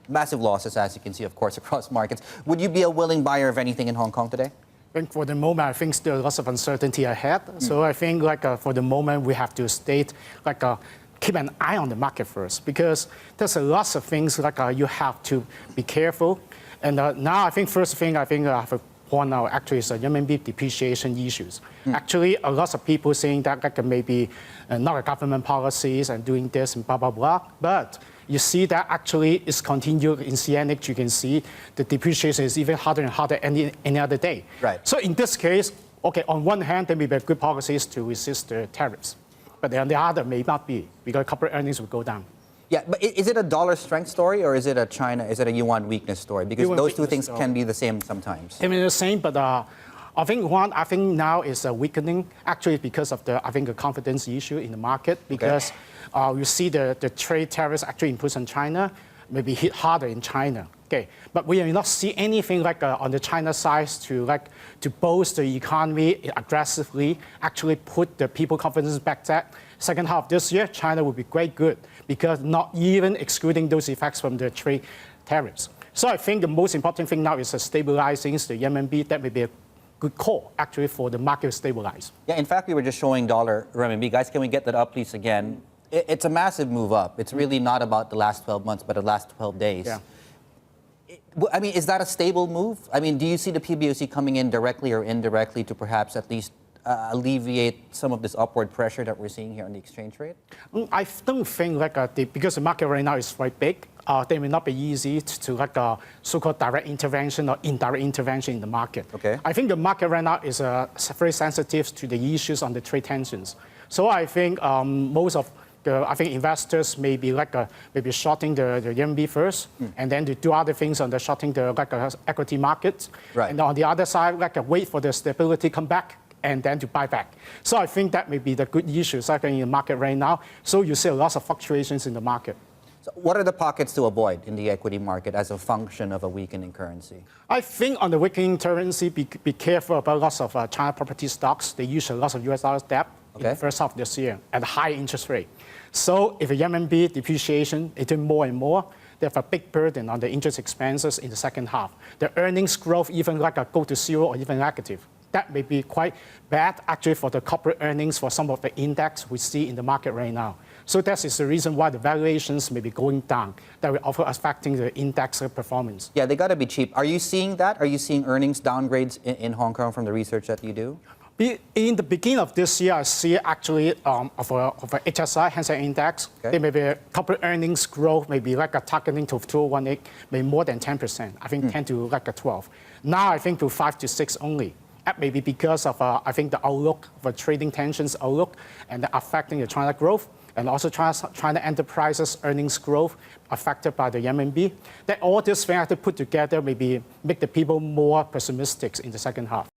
massive losses, as you can see, of course, across markets. Would you be a willing buyer of anything in Hong Kong today? I think for the moment, I think still lots of uncertainty ahead. So I think for the moment, we have to keep an eye on the market first, because there's a lots of things you have to be careful. And now I think first thing I have a point out actually is the renminbi depreciation issues. Actually, a lot of people saying that maybe not a government policies and doing this and blah, blah, blah. But you see that actually is continued in CNH. You can see the depreciation is even harder and harder any other day. Right. So in this case, okay, on one hand, there may be good policies to resist the tariffs. But on the other, may not be, because corporate earnings will go down. Yeah, but is it a dollar strength story, or is it a Yuan weakness story? Because Yuan those two things story can be the same sometimes. I mean, the same, but I think now is a weakening, actually because of the confidence issue in the market, because you see the trade tariffs actually imposed on China, maybe hit harder in China. Okay, but we will not see anything on the China side to boost the economy aggressively, actually put the people confidence back that. Second half this year, China will be quite good, because not even excluding those effects from the trade tariffs. So I think the most important thing now is stabilizing the renminbi. That may be a good call, actually, for the market to stabilize. Yeah, in fact, we were just showing dollar renminbi. Guys, can we get that up, please, again? It's a massive move up. It's really not about the last 12 months, but the last 12 days. Yeah. I mean, is that a stable move? I mean, do you see the PBOC coming in directly or indirectly to perhaps at least alleviate some of this upward pressure that we're seeing here on the exchange rate? I don't think because the market right now is quite big, they may not be easy to so-called direct intervention or indirect intervention in the market. Okay. I think the market right now is very sensitive to the issues on the trade tensions. So I think most of investors may be maybe shorting the renminbi first, and then to do other things on the shorting the equity markets. Right. And on the other side, wait for the stability come back, and then to buy back. So I think that may be the good issues in the market right now. So you see a lot of fluctuations in the market. So what are the pockets to avoid in the equity market as a function of a weakening currency? I think on the weakening currency, be careful about lots of China property stocks. They use a lot of US dollar debt in the first half of this year at high interest rate. So if the renminbi depreciation is doing more and more, they have a big burden on the interest expenses in the second half. The earnings growth even go to zero or even negative. That may be quite bad, actually, for the corporate earnings for some of the index we see in the market right now. So that is the reason why the valuations may be going down, that will also affecting the index performance. Yeah, they got to be cheap. Are you seeing that? Are you seeing earnings downgrades in Hong Kong from the research that you do? In the beginning of this year, I see actually of a HSI, Hang Seng Index, there may be a corporate earnings growth, maybe targeting to 2018, maybe more than 10%. I think 10 to 12. Now I think to 5 to 6 only. That may be because of I think the outlook for trading tensions outlook and affecting the China growth, and also China enterprises earnings growth affected by the renminbi. That all this thing have to put together maybe make the people more pessimistic in the second half.